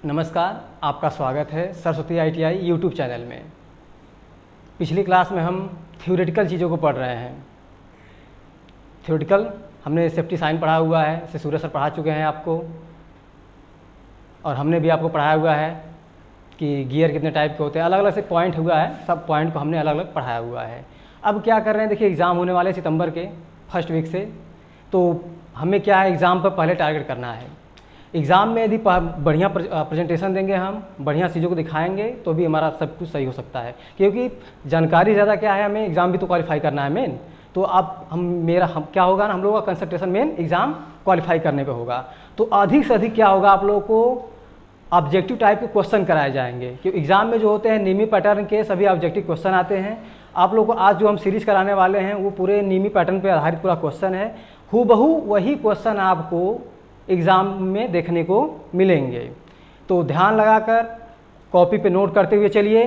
नमस्कार, आपका स्वागत है सरस्वती ITI यूट्यूब चैनल में। पिछली क्लास में हम थ्योरेटिकल चीज़ों को पढ़ रहे हैं। थ्योरेटिकल हमने सेफ्टी साइन पढ़ा हुआ है, इसे सूर्य सर पढ़ा चुके हैं आपको, और हमने भी आपको पढ़ाया हुआ है कि गियर कितने टाइप के होते हैं। अलग अलग से पॉइंट हुआ है, सब पॉइंट को हमने अलग अलग पढ़ाया हुआ है। अब क्या कर रहे हैं, देखिए एग्ज़ाम होने वाले सितंबर के फर्स्ट वीक से, तो हमें क्या है, एग्ज़ाम पर पहले टारगेट करना है। एग्ज़ाम में यदि बढ़िया प्रेजेंटेशन देंगे, हम बढ़िया चीज़ों को दिखाएंगे, तो भी हमारा सब कुछ सही हो सकता है। क्योंकि जानकारी ज़्यादा क्या है, हमें एग्ज़ाम भी तो क्वालिफाई करना है मेन। तो अब हम क्या होगा ना, हम लोगों का कंसंट्रेशन मेन एग्ज़ाम क्वालिफाई करने पे होगा। तो अधिक से अधिक क्या होगा, आप लोगों को ऑब्जेक्टिव टाइप के क्वेश्चन कराए जाएंगे। क्योंकि एग्ज़ाम में जो होते हैं नीमी पैटर्न के सभी ऑब्जेक्टिव क्वेश्चन आते हैं। आप लोगों को आज जो हम सीरीज़ कराने वाले हैं वो पूरे नीमी पैटर्न पर आधारित पूरा क्वेश्चन है। हूबहू वही क्वेश्चन आपको एग्ज़ाम में देखने को मिलेंगे। तो ध्यान लगाकर कॉपी पे नोट करते हुए चलिए,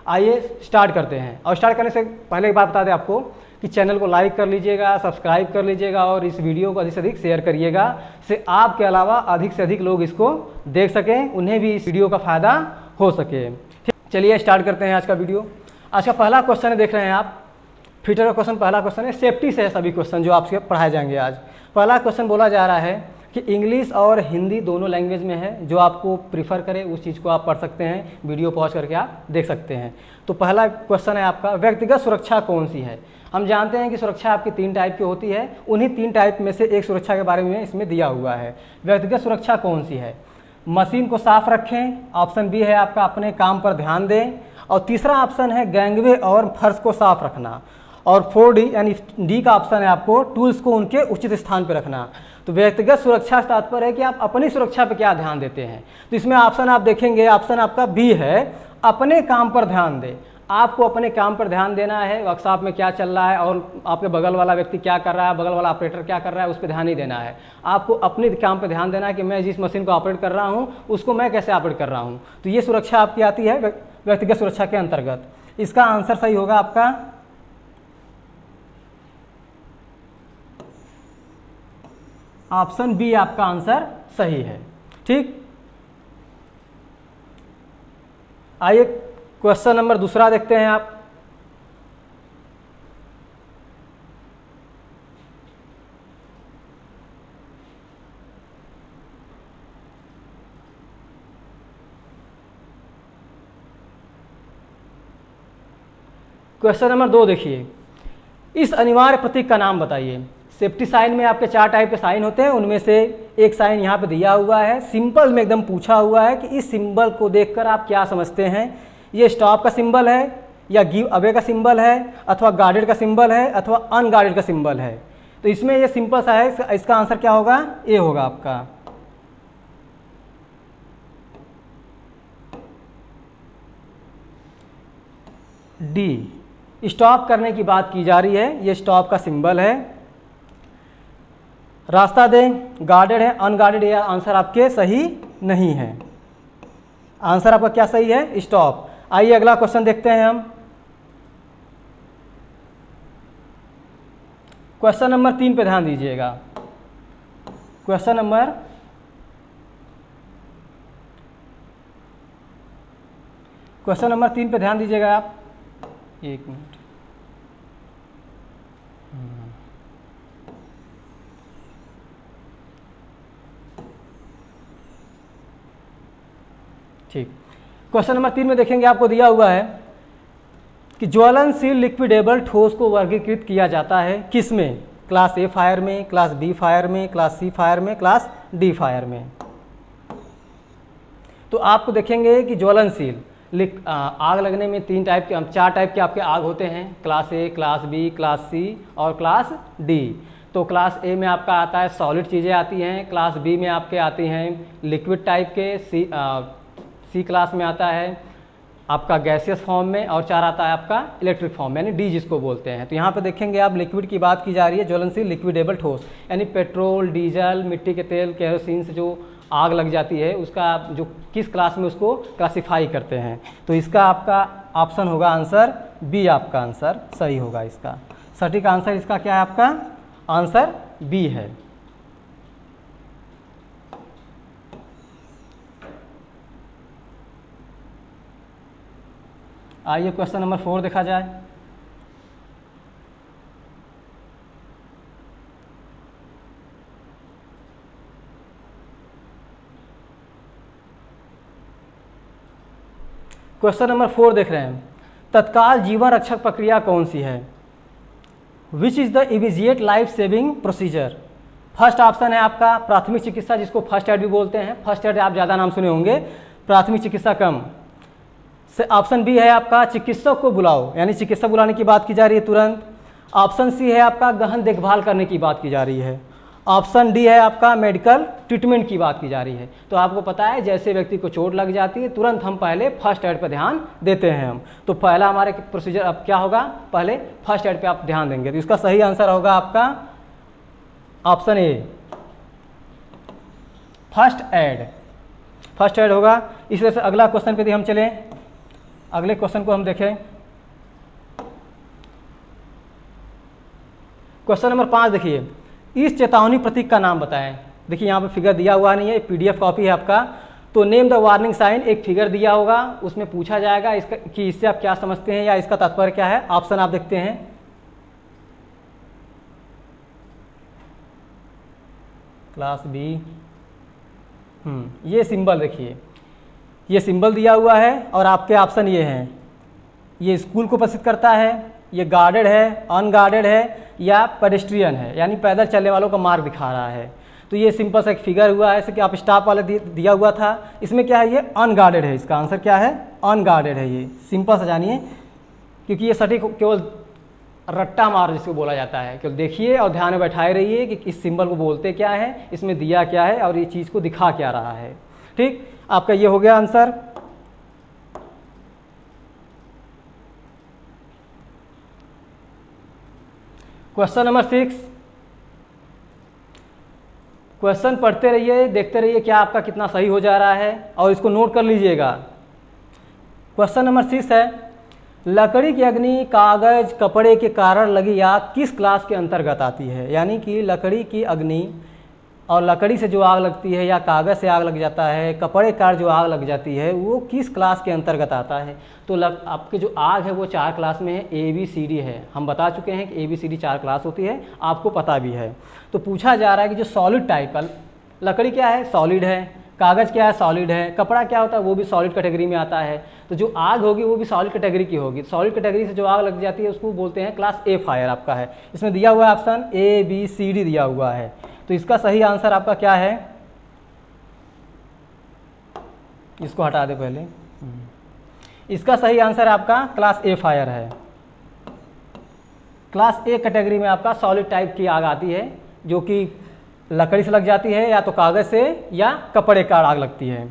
आइए स्टार्ट करते हैं। और स्टार्ट करने से पहले एक बात बता दें आपको कि चैनल को लाइक कर लीजिएगा, सब्सक्राइब कर लीजिएगा और इस वीडियो को अधिक से अधिक शेयर करिएगा, जिससे आपके अलावा अधिक से अधिक लोग इसको देख सकें, उन्हें भी इस वीडियो का फ़ायदा हो सके। ठीक, चलिए स्टार्ट करते हैं आज का वीडियो। आज का पहला क्वेश्चन है, देख रहे हैं आप, फिटर का क्वेश्चन। पहला क्वेश्चन है, सेफ्टी से है सभी क्वेश्चन जो आपसे पढ़ाए जाएंगे आज। पहला क्वेश्चन बोला जा रहा है कि इंग्लिश और हिंदी दोनों लैंग्वेज में है, जो आपको प्रीफर करे उस चीज़ को आप पढ़ सकते हैं, वीडियो पॉज करके आप देख सकते हैं। तो पहला क्वेश्चन है आपका, व्यक्तिगत सुरक्षा कौन सी है। हम जानते हैं कि सुरक्षा आपकी 3 टाइप की होती है, उन्हीं 3 टाइप में से एक सुरक्षा के बारे में इसमें दिया हुआ है। व्यक्तिगत सुरक्षा कौन सी है, मशीन को साफ रखें, ऑप्शन बी है आपका अपने काम पर ध्यान दें, और तीसरा ऑप्शन है गैंगवे और फर्श को साफ रखना, और 4D यानी डी का ऑप्शन है आपको टूल्स को उनके उचित स्थान पर रखना। तो व्यक्तिगत सुरक्षा से तात्पर्य है कि आप अपनी सुरक्षा पर क्या ध्यान देते हैं। तो इसमें ऑप्शन आप देखेंगे, ऑप्शन आपका बी है, अपने काम पर ध्यान दें। आपको अपने काम पर ध्यान देना है, वर्कशॉप में क्या चल रहा है और आपके बगल वाला व्यक्ति क्या कर रहा है, बगल वाला ऑपरेटर क्या कर रहा है, उस पर ध्यान नहीं देना है। आपको अपने काम पर ध्यान देना है कि मैं जिस मशीन को ऑपरेट कर रहा हूँ उसको मैं कैसे ऑपरेट कर रहा हूँ। तो ये सुरक्षा आपकी आती है व्यक्तिगत सुरक्षा के अंतर्गत। इसका आंसर सही होगा आपका ऑप्शन बी, आपका आंसर सही है। ठीक, आइए क्वेश्चन नंबर दूसरा देखते हैं आप। क्वेश्चन नंबर 2 देखिए, इस अनिवार्य प्रतीक का नाम बताइए। सेफ्टी साइन में आपके 4 टाइप के साइन होते हैं, उनमें से एक साइन यहाँ पे दिया हुआ है, सिंपल में एकदम पूछा हुआ है कि इस सिंबल को देखकर आप क्या समझते हैं। ये स्टॉप का सिंबल है, या गिव अवे का सिंबल है, अथवा गार्डेड का सिंबल है, अथवा अनगार्डेड का सिंबल है। तो इसमें ये सिंपल सा है, इसका आंसर क्या होगा, ए होगा आपका। डी, स्टॉप करने की बात की जा रही है, ये स्टॉप का सिंबल है। रास्ता दें, गार्डेड है, अनगार्डेड, या आंसर आपके सही नहीं है। आंसर आपका क्या सही है, स्टॉप। आइए अगला क्वेश्चन देखते हैं हम। क्वेश्चन नंबर 3 पे ध्यान दीजिएगा। क्वेश्चन नंबर 3 पे ध्यान दीजिएगा आप। एक मिनट, ठीक। क्वेश्चन नंबर 3 में देखेंगे, आपको दिया हुआ है कि ज्वलनशील लिक्विडेबल ठोस को वर्गीकृत किया जाता है किस में, क्लास ए फायर में, क्लास बी फायर में, क्लास सी फायर में, क्लास डी फायर में। तो आपको देखेंगे कि ज्वलनशील आग लगने में 4 टाइप के आपके आग होते हैं, class A, class B, class C और क्लास डी। तो क्लास ए में आपका आता है सॉलिड चीज़ें आती हैं, क्लास बी में आपके आती हैं लिक्विड टाइप के, सी क्लास में आता है आपका गैसियस फॉर्म में, और 4 आता है आपका इलेक्ट्रिक फॉर्म यानी डी जिसको बोलते हैं। तो यहाँ पे देखेंगे आप लिक्विड की बात की जा रही है, ज्वलनशील लिक्विडेबल ठोस यानी पेट्रोल, डीजल, मिट्टी के तेल, केरोसिन से जो आग लग जाती है उसका जो किस क्लास में उसको क्लासिफाई करते हैं। तो इसका आपका ऑप्शन होगा आंसर बी, आपका आंसर सही होगा। इसका सटीक आंसर इसका क्या है, आपका आंसर बी है। आइए क्वेश्चन नंबर 4 देखा जाए। क्वेश्चन नंबर 4 देख रहे हैं, तत्काल जीवन रक्षक प्रक्रिया कौन सी है? Which is the immediate life saving procedure? First option है आपका प्राथमिक चिकित्सा, जिसको फर्स्ट एड भी बोलते हैं। फर्स्ट एड आप ज़्यादा नाम सुने होंगे, प्राथमिक चिकित्सा कम। ऑप्शन बी है आपका चिकित्सक को बुलाओ, यानी चिकित्सक बुलाने की बात की जा रही है तुरंत। ऑप्शन सी है आपका गहन देखभाल करने की बात की जा रही है। ऑप्शन डी है आपका मेडिकल ट्रीटमेंट की बात की जा रही है। तो आपको पता है जैसे व्यक्ति को चोट लग जाती है तुरंत हम पहले फर्स्ट एड पर ध्यान देते हैं हम। तो पहला हमारे प्रोसीजर अब क्या होगा, पहले फर्स्ट एड पे आप ध्यान देंगे। तो इसका सही आंसर होगा आपका option A, first aid. First aid होगा। इस वजह से अगला क्वेश्चन पे भी हम चलें, अगले क्वेश्चन को हम देखें। क्वेश्चन नंबर 5 देखिए, इस चेतावनी प्रतीक का नाम बताएं। देखिए यहाँ पे फिगर दिया हुआ नहीं है, पीडीएफ कॉपी है आपका। तो नेम द वार्निंग साइन, एक फिगर दिया होगा, उसमें पूछा जाएगा इसका कि इससे आप क्या समझते हैं या इसका तात्पर्य क्या है। ऑप्शन आप देखते हैं, क्लास बी। ये सिंबल देखिए, ये सिंबल दिया हुआ है और आपके ऑप्शन ये हैं। ये स्कूल को प्रदर्शित करता है, ये गार्डेड है, अनगार्डेड है या पेडेस्ट्रियन है, यानी पैदल चलने वालों का मार्ग दिखा रहा है। तो ये सिंपल सा एक फिगर हुआ है, जैसे कि आप स्टाफ वाले दिया हुआ था। इसमें क्या है, ये अनगार्डेड है। इसका आंसर क्या है, अनगार्डेड है। ये सिंपल सा जानिए, क्योंकि ये सटीक केवल रट्टा मार जिसको बोला जाता है। केवल देखिए और ध्यान में बैठाए रहिए कि इस सिंबल को बोलते क्या है, इसमें दिया क्या है और ये चीज़ को दिखा क्या रहा है। ठीक, आपका ये हो गया आंसर। क्वेश्चन नंबर 6, क्वेश्चन पढ़ते रहिए, देखते रहिए क्या आपका कितना सही हो जा रहा है और इसको नोट कर लीजिएगा। क्वेश्चन नंबर 6 है, लकड़ी की अग्नि, कागज, कपड़े के कारण लगी आग किस क्लास के अंतर्गत आती है? यानी कि लकड़ी की अग्नि और लकड़ी से जो आग लगती है या कागज़ से आग लग जाता है, कपड़े कार जो आग लग जाती है, वो किस क्लास के अंतर्गत आता है? तो आपके जो आग है वो 4 क्लास में है, ABCD है। हम बता चुके हैं कि ABCD 4 क्लास होती है, आपको पता भी है। तो पूछा जा रहा है कि जो सॉलिड टाइप का, लकड़ी क्या है, सॉलिड है, कागज़ क्या है, सॉलिड है, कपड़ा क्या होता है, वो भी सॉलिड कैटेगरी में आता है। तो जो आग होगी वो भी सॉलिड कैटेगरी की होगी। सॉलिड कैटेगरी से जो आग लग जाती है उसको बोलते हैं क्लास ए फायर आपका है। इसमें दिया हुआ है ऑप्शन ABCD दिया हुआ है। तो इसका सही आंसर आपका क्या है, इसको हटा दे पहले। इसका सही आंसर आपका क्लास ए फायर है। क्लास ए कैटेगरी में आपका सॉलिड टाइप की आग आती है, जो कि लकड़ी से लग जाती है या तो कागज से या कपड़े का आग लगती है।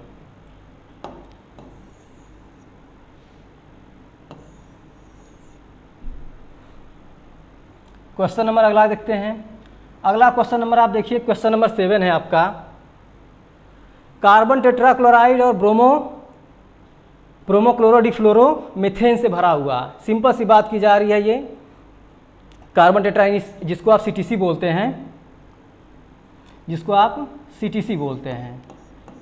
क्वेश्चन नंबर अगला देखते हैं। अगला क्वेश्चन नंबर आप देखिए, क्वेश्चन नंबर 7 है आपका, कार्बन टेट्राक्लोराइड और ब्रोमोक्लोरोडिफ्लोरो मीथेन से भरा हुआ। सिंपल सी बात की जा रही है। ये कार्बन टेट्राइड जिसको आप CTC बोलते हैं, जिसको आप CTC बोलते हैं,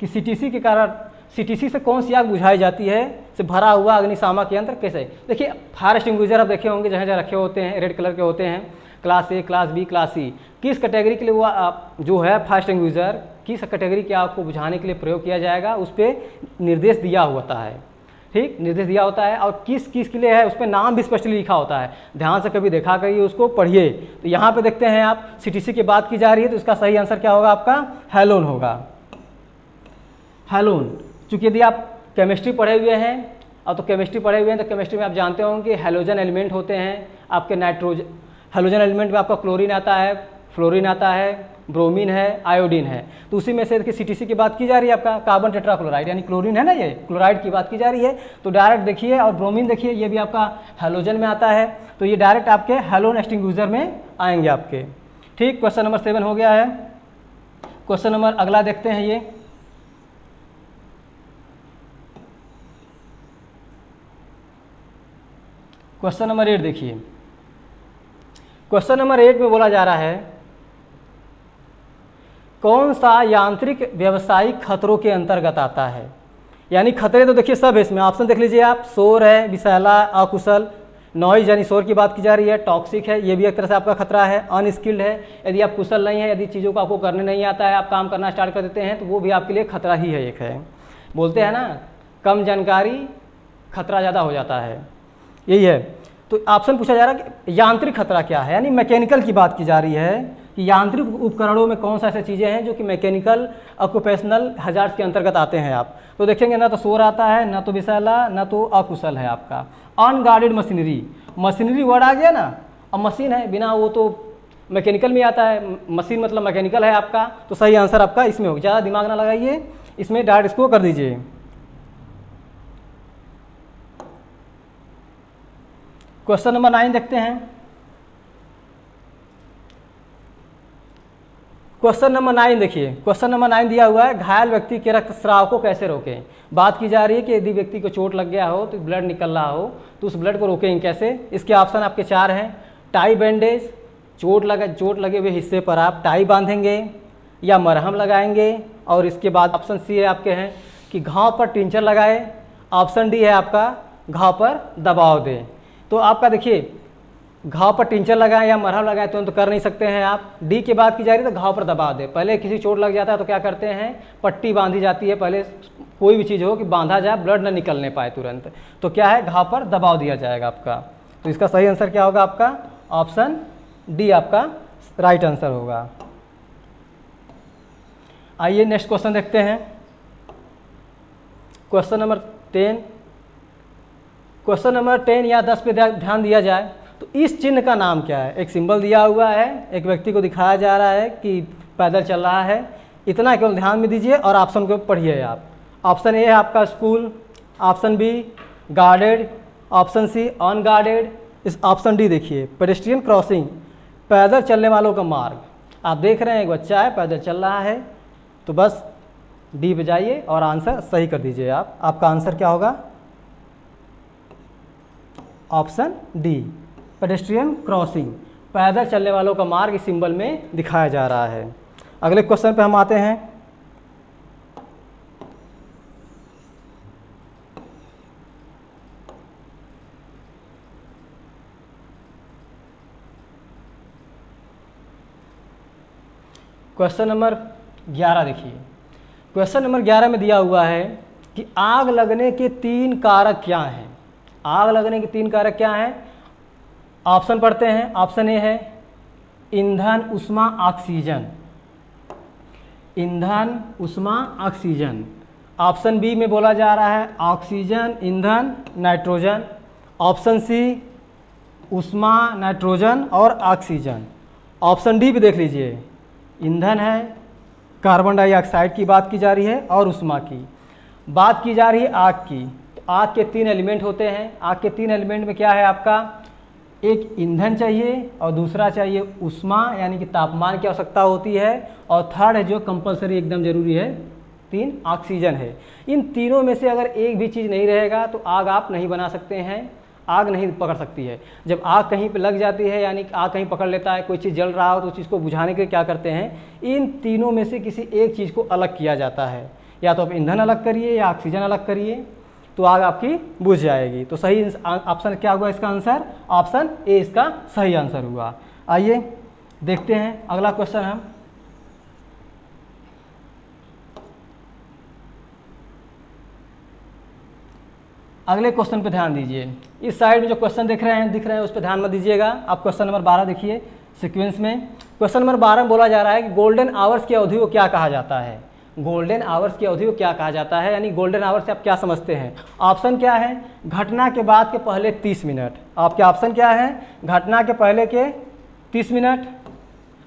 कि CTC के कारण, CTC से कौन सी आग बुझाई जाती है, से भरा हुआ अग्निशामक यंत्र कैसे? देखिए फायर एक्सटिंग्विशर आप देखे होंगे जहाँ जहाँ रखे होते हैं, रेड कलर के होते हैं, class A, class B, class C। किस कैटेगरी के लिए वो जो है फायर एक्सटिंग्विशर, किस कैटेगरी के आग को बुझाने के लिए प्रयोग किया जाएगा, उस पर निर्देश दिया होता है। ठीक, निर्देश दिया होता है और किस किस के लिए है उस पर नाम भी स्पष्टली लिखा होता है। ध्यान से कभी देखा करिए, उसको पढ़िए। तो यहाँ पे देखते हैं आप, CTC की बात की जा रही है, तो इसका सही आंसर क्या होगा आपका, हैलोन होगा। हैलोन, चूँकि यदि आप केमिस्ट्री पढ़े हुए हैं और तो केमिस्ट्री पढ़े हुए हैं तो केमिस्ट्री में आप जानते होंगे कि हैलोजन एलिमेंट होते हैं आपके। हैलोजन एलिमेंट में आपका क्लोरीन आता है, फ्लोरीन आता है, ब्रोमीन है, आयोडीन है। तो उसी में से CTC की बात की जा रही है आपका, कार्बन टेट्राक्लोराइड, यानी क्लोरीन है ना, ये क्लोराइड की बात की जा रही है। तो डायरेक्ट देखिए, और ब्रोमीन देखिए, ये भी आपका हैलोजन में आता है। तो ये डायरेक्ट आपके हैलोन एक्सटिंग्विशर में आएंगे आपके। ठीक, क्वेश्चन नंबर 7 हो गया है। क्वेश्चन नंबर अगला देखते हैं। ये क्वेश्चन नंबर 8 देखिए। क्वेश्चन नंबर 8 में बोला जा रहा है, कौन सा यांत्रिक व्यावसायिक खतरों के अंतर्गत आता है? यानी खतरे तो देखिए सब है इसमें। ऑप्शन देख लीजिए आप, शोर है, विषैला, अकुशल, नॉइज यानी शोर की बात की जा रही है, टॉक्सिक है, ये भी एक तरह से आपका खतरा है, अनस्किल्ड है, यदि आप कुशल नहीं है, यदि चीज़ों को आपको करने नहीं आता है, आप काम करना स्टार्ट कर देते हैं तो वो भी आपके लिए खतरा ही है। एक है, बोलते हैं ना, कम जानकारी खतरा ज़्यादा हो जाता है, यही है। तो ऑप्शन पूछा जा रहा है कि यांत्रिक खतरा क्या है, यानी मैकेनिकल की बात की जा रही है कि यांत्रिक उपकरणों में कौन सा ऐसी चीज़ें हैं जो कि मैकेनिकल ऑक्यूपेशनल हजार्ड्स के अंतर्गत आते हैं। आप तो देखेंगे ना तो शोर आता है, ना तो विषैला, ना तो अकुशल है आपका। अनगार्डेड मशीनरी, मशीनरी वर्ड आ गया ना, अब मशीन है, बिना वो तो मैकेनिकल में आता है, मशीन मतलब मैकेनिकल है आपका, तो सही आंसर आपका इसमें होगा। ज़्यादा दिमाग ना लगाइए इसमें, डायरेक्ट इसको कर दीजिए। क्वेश्चन नंबर 9 देखते हैं। क्वेश्चन नंबर 9 देखिए, क्वेश्चन नंबर 9 दिया हुआ है, घायल व्यक्ति के रक्तस्राव को कैसे रोकें। बात की जा रही है कि यदि व्यक्ति को चोट लग गया हो तो ब्लड निकल रहा हो तो उस ब्लड को रोकेंगे कैसे। इसके ऑप्शन आपके 4 हैं। टाई बैंडेज, चोट लगे हुए हिस्से पर आप टाई बांधेंगे या मरहम लगाएंगे, और इसके बाद ऑप्शन सी है आपके हैं कि घाव पर टिंचर लगाए, ऑप्शन डी है आपका घाव पर दबाव दें। तो आपका देखिए, घाव पर टिंचर लगाएं या मरहम लगाएं तो कर नहीं सकते हैं आप। डी की बात की जा रही है तो घाव पर दबाव दें। पहले किसी चोट लग जाता है तो क्या करते हैं, पट्टी बांधी जाती है, पहले कोई भी चीज़ हो कि बांधा जाए, ब्लड न निकलने पाए तुरंत, तो क्या है, घाव पर दबाव दिया जाएगा आपका। तो इसका सही आंसर क्या होगा आपका, ऑप्शन डी आपका राइट आंसर होगा। आइए नेक्स्ट क्वेश्चन देखते हैं, क्वेश्चन नंबर 10। क्वेश्चन नंबर 10 या 10 पे ध्यान दिया जाए तो इस चिन्ह का नाम क्या है। एक सिंबल दिया हुआ है, एक व्यक्ति को दिखाया जा रहा है कि पैदल चल रहा है, इतना केवल ध्यान में दीजिए और ऑप्शन को पढ़िए आप। ऑप्शन ए है आपका school, option B guarded, option C unguarded, इस ऑप्शन डी देखिए पेडेस्ट्रियन क्रॉसिंग, पैदल चलने वालों का मार्ग। आप देख रहे हैं एक बच्चा है पैदल चल रहा है, तो बस डी पे जाइए और आंसर सही कर दीजिए आप। आपका आंसर क्या होगा, ऑप्शन डी पेडेस्ट्रियन क्रॉसिंग, पैदल चलने वालों का मार्ग इस सिंबल में दिखाया जा रहा है। अगले क्वेश्चन पे हम आते हैं। क्वेश्चन नंबर 11 देखिए, क्वेश्चन नंबर 11 में दिया हुआ है कि आग लगने के 3 कारक क्या हैं। आग लगने के 3 कारक क्या हैं, ऑप्शन पढ़ते हैं। ऑप्शन ए है ईंधन, उष्मा, ऑक्सीजन, ईंधन, उष्मा, ऑक्सीजन। ऑप्शन बी में बोला जा रहा है ऑक्सीजन, ईंधन, नाइट्रोजन। ऑप्शन सी उष्मा, नाइट्रोजन और ऑक्सीजन। ऑप्शन डी भी देख लीजिए, ईंधन है, कार्बन डाइऑक्साइड की बात की जा रही है और उष्मा की बात की जा रही है, आग की। तो आग के 3 एलिमेंट होते हैं। आग के 3 एलिमेंट में क्या है आपका, एक ईंधन चाहिए और दूसरा चाहिए उष्मा यानी कि तापमान की आवश्यकता होती है, और थर्ड है जो कंपलसरी एकदम जरूरी है 3 ऑक्सीजन है। इन तीनों में से अगर एक भी चीज़ नहीं रहेगा तो आग आप नहीं बना सकते हैं, आग नहीं पकड़ सकती है। जब आग कहीं पे लग जाती है यानी आग कहीं पकड़ लेता है, कोई चीज़ जल रहा हो तो उस चीज़ को बुझाने के लिए क्या करते हैं, इन तीनों में से किसी एक चीज़ को अलग किया जाता है। या तो आप ईंधन अलग करिए या ऑक्सीजन अलग करिए, तो आग आपकी बुझ जाएगी। तो सही ऑप्शन क्या हुआ इसका आंसर, ऑप्शन ए इसका सही आंसर हुआ। आइए देखते हैं अगला क्वेश्चन हम। अगले क्वेश्चन पे ध्यान दीजिए। इस साइड में जो क्वेश्चन दिख रहे हैं उस पर ध्यान मत दीजिएगा। आप क्वेश्चन नंबर 12 देखिए सीक्वेंस में। क्वेश्चन नंबर 12 में बोला जा रहा है कि गोल्डन आवर्स की अवधि को क्या कहा जाता है। गोल्डन आवर्स की अवधि को क्या कहा जाता है, यानी गोल्डन आवर्स से आप क्या समझते हैं। ऑप्शन क्या है, घटना के बाद के पहले 30 मिनट। आपके ऑप्शन क्या है, घटना के पहले के 30 मिनट।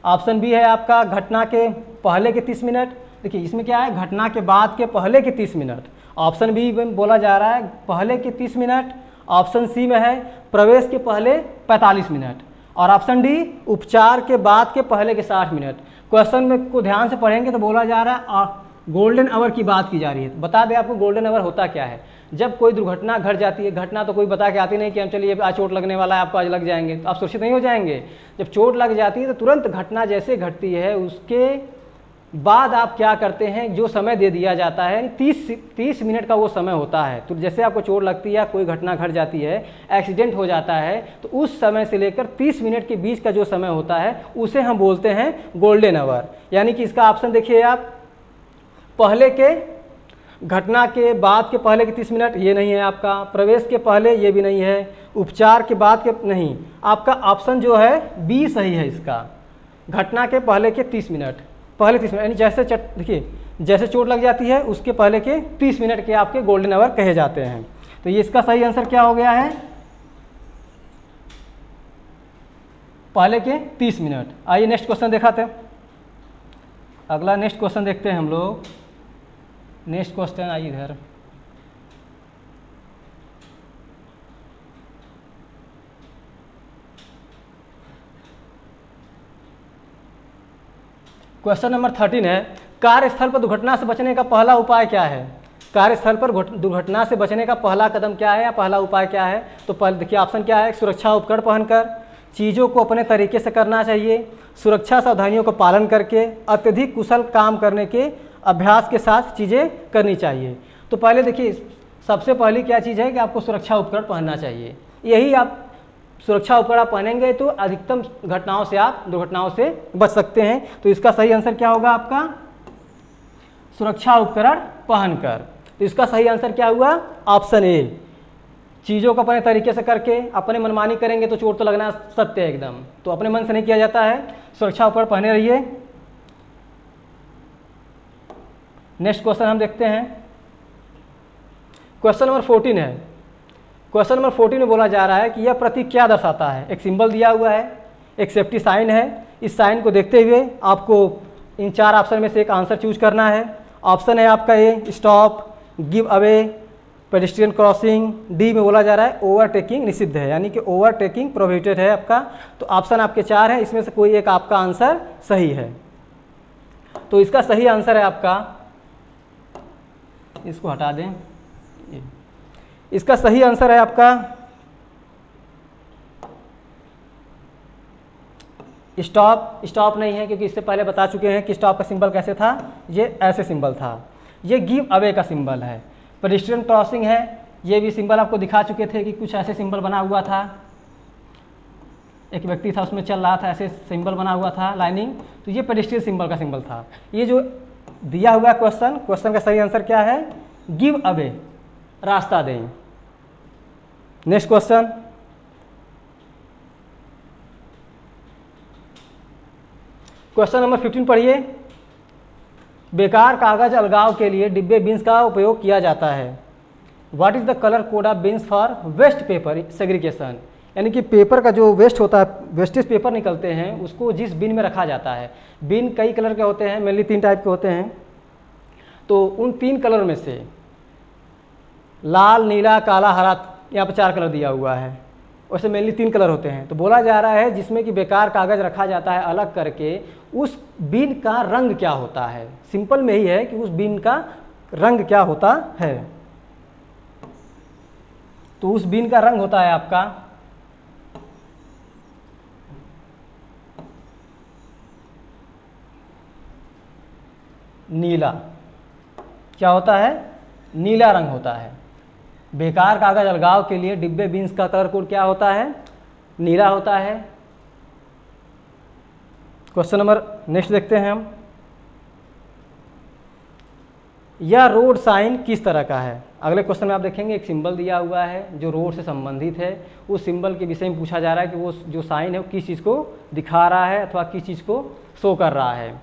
ऑप्शन बी है आपका घटना के पहले के 30 मिनट। देखिए इसमें क्या है, घटना के बाद के पहले के 30 मिनट। ऑप्शन बी में बोला जा रहा है पहले के 30 मिनट। ऑप्शन सी में है प्रवेश के पहले 45 मिनट। और ऑप्शन डी उपचार के बाद के पहले के 60 मिनट। क्वेश्चन में को ध्यान से पढ़ेंगे तो बोला जा रहा है गोल्डन आवर की बात की जा रही है। बता दें आपको गोल्डन आवर होता क्या है। जब कोई दुर्घटना घट जाती है, घटना तो कोई बता के आती नहीं कि हम चलिए आज चोट लगने वाला है, आपको आज लग जाएंगे, तो आप सुरक्षित नहीं हो जाएंगे। जब चोट लग जाती है तो तुरंत घटना जैसे घटती है उसके बाद आप क्या करते हैं, जो समय दे दिया जाता है 30 मिनट का वो समय होता है। तो जैसे आपको चोट लगती है, कोई घटना घट जाती है, एक्सीडेंट हो जाता है, तो उस समय से लेकर 30 मिनट के बीच का जो समय होता है उसे हम बोलते हैं गोल्डन आवर। यानी कि इसका ऑप्शन देखिए आप, पहले के घटना के बाद के पहले के 30 मिनट ये नहीं है आपका, प्रवेश के पहले ये भी नहीं है, उपचार के बाद के नहीं, आपका ऑप्शन जो है बी सही है इसका, घटना के पहले के 30 मिनट, पहले 30 मिनट, यानी जैसे देखिए जैसे चोट लग जाती है उसके पहले के 30 मिनट के आपके गोल्डन आवर कहे जाते हैं। तो ये इसका सही आंसर क्या हो गया है, पहले के 30 मिनट। आइए नेक्स्ट क्वेश्चन दिखाते हैं, अगला नेक्स्ट क्वेश्चन देखते हैं हम लोग। नेक्स्ट क्वेश्चन आइए इधर, क्वेश्चन नंबर 13 है, कार्यस्थल पर दुर्घटना से बचने का पहला उपाय क्या है। कार्यस्थल पर दुर्घटना से बचने का पहला कदम क्या है या पहला उपाय क्या है। तो पहले देखिए ऑप्शन क्या है, सुरक्षा उपकरण पहनकर, चीज़ों को अपने तरीके से करना चाहिए, सुरक्षा सावधानियों का पालन करके, अत्यधिक कुशल काम करने के अभ्यास के साथ चीज़ें करनी चाहिए। तो पहले देखिए सबसे पहली क्या चीज़ है कि आपको सुरक्षा उपकरण पहनना चाहिए। यही आप सुरक्षा उपकरण पहनेंगे तो अधिकतम घटनाओं से आप दुर्घटनाओं से बच सकते हैं। तो इसका सही आंसर क्या होगा आपका, सुरक्षा उपकरण पहनकर। तो इसका सही आंसर क्या हुआ, ऑप्शन ए, चीज़ों को अपने तरीके से करके, अपने मनमानी करेंगे तो चोट तो लगना सत्य है एकदम, तो अपने मन से नहीं किया जाता है, सुरक्षा उपकरण पहने रहिए। नेक्स्ट क्वेश्चन हम देखते हैं, क्वेश्चन नंबर 14 है। क्वेश्चन नंबर 14 में बोला जा रहा है कि यह प्रतीक क्या दर्शाता है। एक सिंबल दिया हुआ है, एक सेफ्टी साइन है, इस साइन को देखते हुए आपको इन 4 ऑप्शन में से एक आंसर चूज करना है। ऑप्शन है आपका A, stop, give away, pedestrian crossing, D में बोला जा रहा है ओवरटेकिंग निषिद्ध है, यानी कि ओवरटेकिंग प्रोहिबिटेड है आपका। तो ऑप्शन आपके 4 है, इसमें से कोई एक आपका आंसर सही है। तो इसका सही आंसर है आपका, इसको हटा दें, इसका सही आंसर है आपका स्टॉप। स्टॉप नहीं है क्योंकि इससे पहले बता चुके हैं कि स्टॉप का सिंबल कैसे था, ये ऐसे सिंबल था। ये गिव अवे का सिंबल है। पेडेस्ट्रियन क्रॉसिंग है, ये भी सिंबल आपको दिखा चुके थे कि कुछ ऐसे सिंबल बना हुआ था, एक व्यक्ति था उसमें चल रहा था, ऐसे सिंबल बना हुआ था लाइनिंग, तो ये पेडेस्ट्रियन सिंबल का सिंबल था। ये जो दिया हुआ क्वेश्चन का सही आंसर क्या है, गिव अवे, रास्ता दें। नेक्स्ट क्वेश्चन, क्वेश्चन नंबर 15 पढ़िए। बेकार कागज अलगाव के लिए डिब्बे बीन्स का उपयोग किया जाता है। What is the colour code of bins for waste paper segregation, यानी कि पेपर का जो वेस्ट होता है, वेस्टेज पेपर निकलते हैं, उसको जिस बिन में रखा जाता है। बिन कई कलर के होते हैं, मेनली 3 टाइप के होते हैं। तो उन 3 कलर में से लाल, नीला, काला, हरा, यहाँ पर 4 कलर दिया हुआ है, वैसे मेनली 3 कलर होते हैं। तो बोला जा रहा है जिसमें कि बेकार कागज़ रखा जाता है अलग करके, उस बिन का रंग क्या होता है। सिंपल में ही है कि उस बिन का रंग क्या होता है। तो उस बिन का रंग होता है आपका नीला। क्या होता है, नीला रंग होता है। बेकार कागज अलगाव के लिए डिब्बे बीन्स का कलर कोड क्या होता है, नीला होता है। क्वेश्चन नंबर नेक्स्ट देखते हैं हम, यह रोड साइन किस तरह का है। अगले क्वेश्चन में आप देखेंगे एक सिंबल दिया हुआ है जो रोड से संबंधित है। उस सिंबल के विषय में पूछा जा रहा है कि वो जो साइन है वो किस चीज़ को दिखा रहा है अथवा किस चीज़ को शो कर रहा है।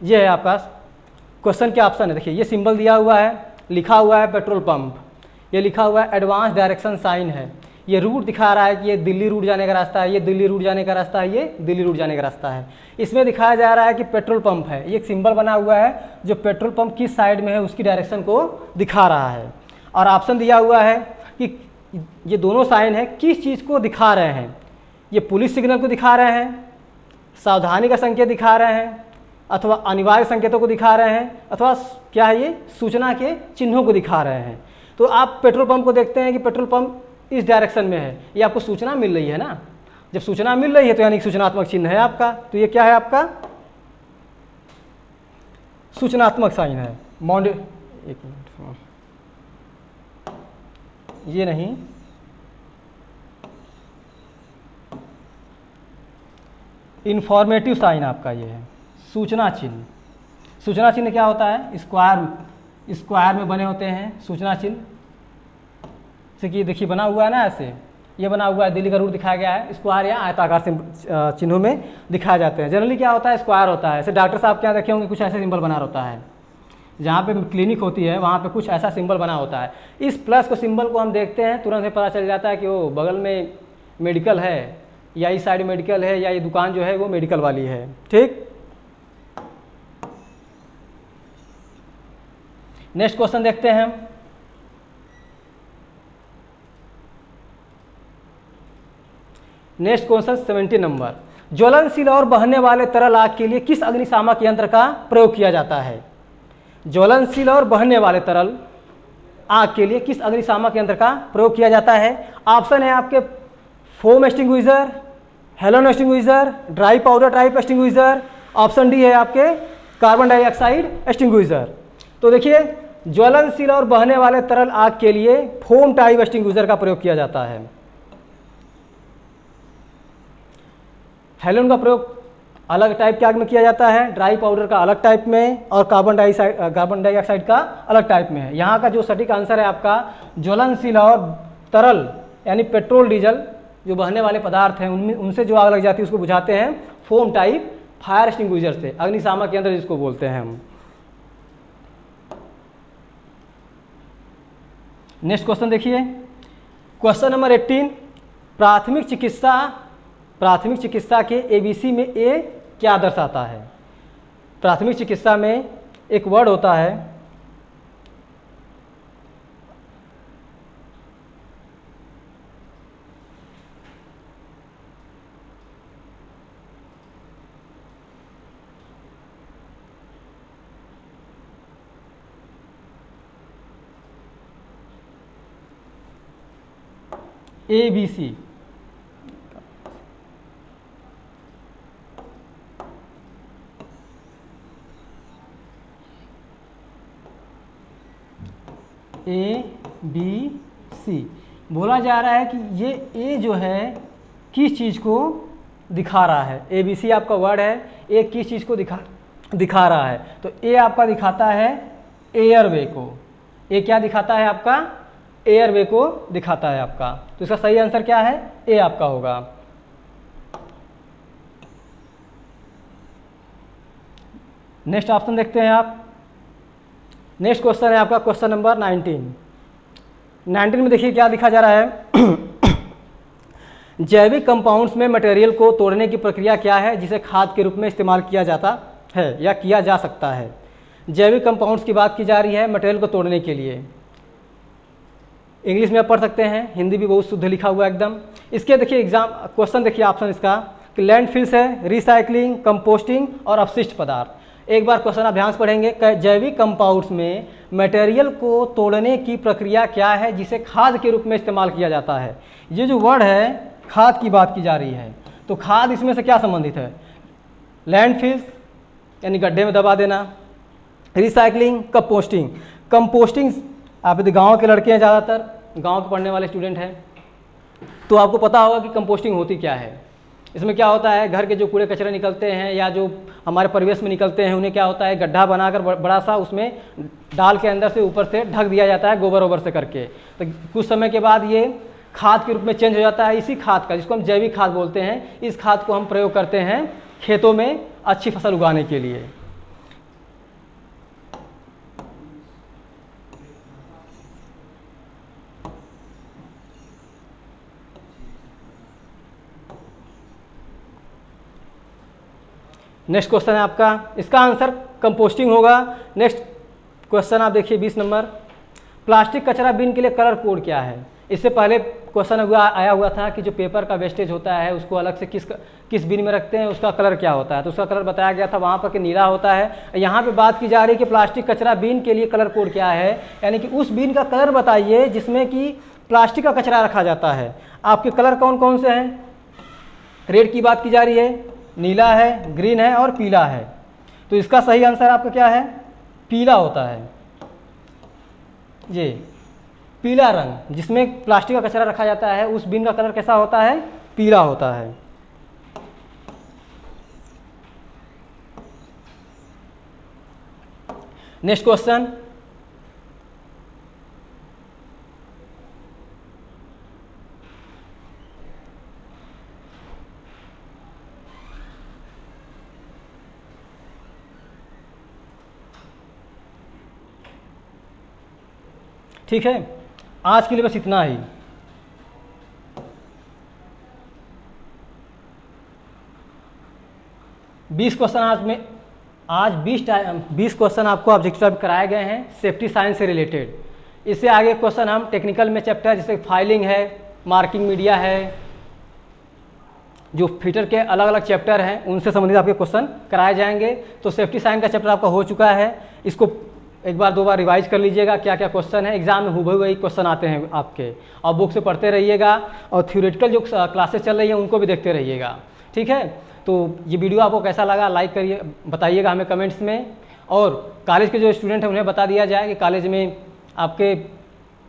ये है आपका क्वेश्चन के ऑप्शन है। देखिए ये सिंबल दिया हुआ है, लिखा हुआ है पेट्रोल पंप, ये लिखा हुआ है एडवांस डायरेक्शन साइन है। ये रूट दिखा रहा है कि ये दिल्ली रूट जाने का रास्ता है, ये दिल्ली रूट जाने का रास्ता है, ये दिल्ली रूट जाने का रास्ता है। इसमें दिखाया जा रहा है कि पेट्रोल पंप है, ये एक सिंबल बना हुआ है जो पेट्रोल पंप किस साइड में है उसकी डायरेक्शन को दिखा रहा है। और ऑप्शन दिया हुआ है कि ये दोनों साइन है किस चीज़ को दिखा रहे हैं? ये पुलिस सिग्नल को दिखा रहे हैं, सावधानी का संकेत दिखा रहे हैं, अथवा अनिवार्य संकेतों को दिखा रहे हैं, अथवा क्या है ये सूचना के चिन्हों को दिखा रहे हैं। तो आप पेट्रोल पंप को देखते हैं कि पेट्रोल पंप इस डायरेक्शन में है, ये आपको सूचना मिल रही है ना। जब सूचना मिल रही है तो यानी सूचनात्मक चिन्ह है आपका। तो ये क्या है आपका? सूचनात्मक साइन है। एक मिनट, ये नहीं, इंफॉर्मेटिव साइन आपका ये है, सूचना चिन्ह। सूचना चिन्ह क्या होता है? स्क्वायर में बने होते हैं सूचना चिन्ह। जैसे कि देखिए बना हुआ है ना, ऐसे ये बना हुआ है, दिल्ली का रूट दिखाया गया है, स्क्वायर या आयताकार चिन्हों में दिखाए जाते हैं। जनरली क्या होता है? स्क्वायर होता है। जैसे डॉक्टर साहब क्या देखे होंगे, कुछ ऐसे सिंबल बना होता है। जहाँ पे क्लिनिक होती है वहाँ पे कुछ ऐसा सिंबल बना होता है। इस प्लस को सिंबल को हम देखते हैं, तुरंत में पता चल जाता है कि वो बगल में मेडिकल है, या इस साइड मेडिकल है, या ये दुकान जो है वो मेडिकल वाली है। ठीक, नेक्स्ट क्वेश्चन देखते हैं हम। Next question 70 number. ज्वलनशील और बहने वाले तरल आग के लिए किस अग्निशामक यंत्र का प्रयोग किया जाता है? ज्वलनशील और बहने वाले तरल आग के लिए किस अग्निशामक यंत्र का प्रयोग किया जाता है? ऑप्शन है आपके foam extinguisher, halogen extinguisher, dry powder type extinguisher. Option D है आपके कार्बन डाइऑक्साइड एक्सटिंग्विशर। तो देखिए, ज्वलनशील और बहने वाले तरल आग के लिए फोम टाइप एक्सटिंग्विशर का प्रयोग किया जाता है। हेलोजन का प्रयोग अलग टाइप के आग में किया जाता है, ड्राई पाउडर का अलग टाइप में, और कार्बन डाइऑक्साइड का अलग टाइप में है। यहाँ का जो सटीक आंसर है आपका ज्वलनशील और तरल यानी पेट्रोल डीजल जो बहने वाले पदार्थ हैं उनमें उनसे जो आग लग जाती है उसको बुझाते हैं फोम टाइप फायर एक्सटिंग्विशर से, अग्निशामक यंत्र जिसको बोलते हैं हम। नेक्स्ट क्वेश्चन देखिए, क्वेश्चन नंबर 18। प्राथमिक चिकित्सा के ABC में ए क्या दर्शाता है? प्राथमिक चिकित्सा में एक वर्ड होता है ABC। ABC बोला जा रहा है कि ये ए जो है किस चीज़ को दिखा रहा है? ABC आपका वर्ड है, ए किस चीज़ को दिखा रहा है? तो ए आपका दिखाता है एयरवे को। ए क्या दिखाता है आपका? एयरवे को दिखाता है आपका। तो इसका सही आंसर क्या है? ए आपका होगा। नेक्स्ट ऑप्शन देखते हैं आप। नेक्स्ट क्वेश्चन है आपका क्वेश्चन नंबर 19 में देखिए क्या लिखा जा रहा है। जैविक कंपाउंड्स में मटेरियल को तोड़ने की प्रक्रिया क्या है जिसे खाद के रूप में इस्तेमाल किया जाता है या किया जा सकता है? जैविक कंपाउंड्स की बात की जा रही है मटेरियल को तोड़ने के लिए। इंग्लिश में आप पढ़ सकते हैं, हिंदी भी बहुत शुद्ध लिखा हुआ है एकदम। इसके देखिए एग्जाम क्वेश्चन देखिए ऑप्शन इसका कि लैंडफिल्स है, रिसाइकलिंग, कंपोस्टिंग और अपशिष्ट पदार्थ। एक बार क्वेश्चन आप ध्यान से पढ़ेंगे। जैविक कंपाउंड्स में मटेरियल को तोड़ने की प्रक्रिया क्या है जिसे खाद के रूप में इस्तेमाल किया जाता है? ये जो वर्ड है खाद की बात की जा रही है, तो खाद इसमें से क्या संबंधित है? लैंडफिल्स यानी गड्ढे में दबा देना, रिसाइकलिंग, कंपोस्टिंग। कंपोस्टिंग आप यदि गाँव के लड़के हैं, ज़्यादातर गाँव के पढ़ने वाले स्टूडेंट हैं, तो आपको पता होगा कि कंपोस्टिंग होती क्या है। इसमें क्या होता है, घर के जो कूड़े कचरे निकलते हैं या जो हमारे परिवेश में निकलते हैं उन्हें क्या होता है गड्ढा बनाकर बड़ा सा उसमें डाल के अंदर से ऊपर से ढक दिया जाता है गोबर वोबर से करके। तो कुछ समय के बाद ये खाद के रूप में चेंज हो जाता है। इसी खाद का, जिसको हम जैविक खाद बोलते हैं, इस खाद को हम प्रयोग करते हैं खेतों में अच्छी फसल उगाने के लिए। नेक्स्ट क्वेश्चन है आपका, इसका आंसर कंपोस्टिंग होगा। नेक्स्ट क्वेश्चन आप देखिए 20 नंबर। प्लास्टिक कचरा बिन के लिए कलर कोड क्या है? इससे पहले क्वेश्चन आया हुआ था कि जो पेपर का वेस्टेज होता है उसको अलग से किस बिन में रखते हैं, उसका कलर क्या होता है। तो उसका कलर बताया गया था वहाँ पर कि नीला होता है। यहाँ पे बात की जा रही है कि प्लास्टिक कचरा बिन के लिए कलर कोड क्या है, यानी कि उस बिन का कलर बताइए जिसमें कि प्लास्टिक का कचरा रखा जाता है। आपके कलर कौन कौन से हैं? रेड की बात की जा रही है, नीला है, ग्रीन है और पीला है। तो इसका सही आंसर आपका क्या है? पीला होता है। ये पीला रंग जिसमें प्लास्टिक का कचरा रखा जाता है उस बिन का कलर कैसा होता है? पीला होता है। नेक्स्ट क्वेश्चन, ठीक है। आज के लिए बस इतना ही। बीस क्वेश्चन आज 20 क्वेश्चन आपको ऑब्जेक्टिव कराए गए हैं सेफ्टी साइंस से रिलेटेड। इससे आगे क्वेश्चन हम टेक्निकल में चैप्टर जैसे फाइलिंग है, मार्किंग मीडिया है, जो फिटर के अलग अलग चैप्टर हैं उनसे संबंधित आपके क्वेश्चन कराए जाएंगे। तो सेफ्टी साइंस का चैप्टर आपका हो चुका है, इसको एक बार दो बार रिवाइज कर लीजिएगा क्या क्या क्वेश्चन है। एग्जाम में हुबहू वही क्वेश्चन आते हैं आपके, और बुक से पढ़ते रहिएगा और थ्योरेटिकल जो क्लासेस चल रही हैं उनको भी देखते रहिएगा, ठीक है। तो ये वीडियो आपको कैसा लगा लाइक करिए, बताइएगा हमें कमेंट्स में। और कॉलेज के जो स्टूडेंट हैं उन्हें बता दिया जाए कि कॉलेज में आपके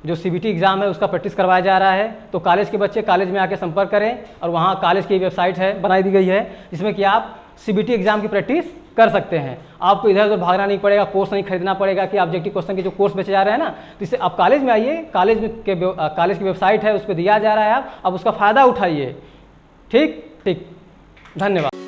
जो CBT एग्ज़ाम है उसका प्रैक्टिस करवाया जा रहा है। तो कॉलेज के बच्चे कॉलेज में आके संपर्क करें, और वहाँ कॉलेज की वेबसाइट है बनाई दी गई है जिसमें कि आप CBT एग्ज़ाम की प्रैक्टिस कर सकते हैं। आपको इधर उधर भागना नहीं पड़ेगा, कोर्स नहीं खरीदना पड़ेगा कि ऑब्जेक्टिव क्वेश्चन के जो कोर्स बेचे जा रहे हैं ना, तो इससे आप कॉलेज में आइए, कॉलेज की वेबसाइट है उस पर दिया जा रहा है, आप उसका फ़ायदा उठाइए। ठीक, धन्यवाद।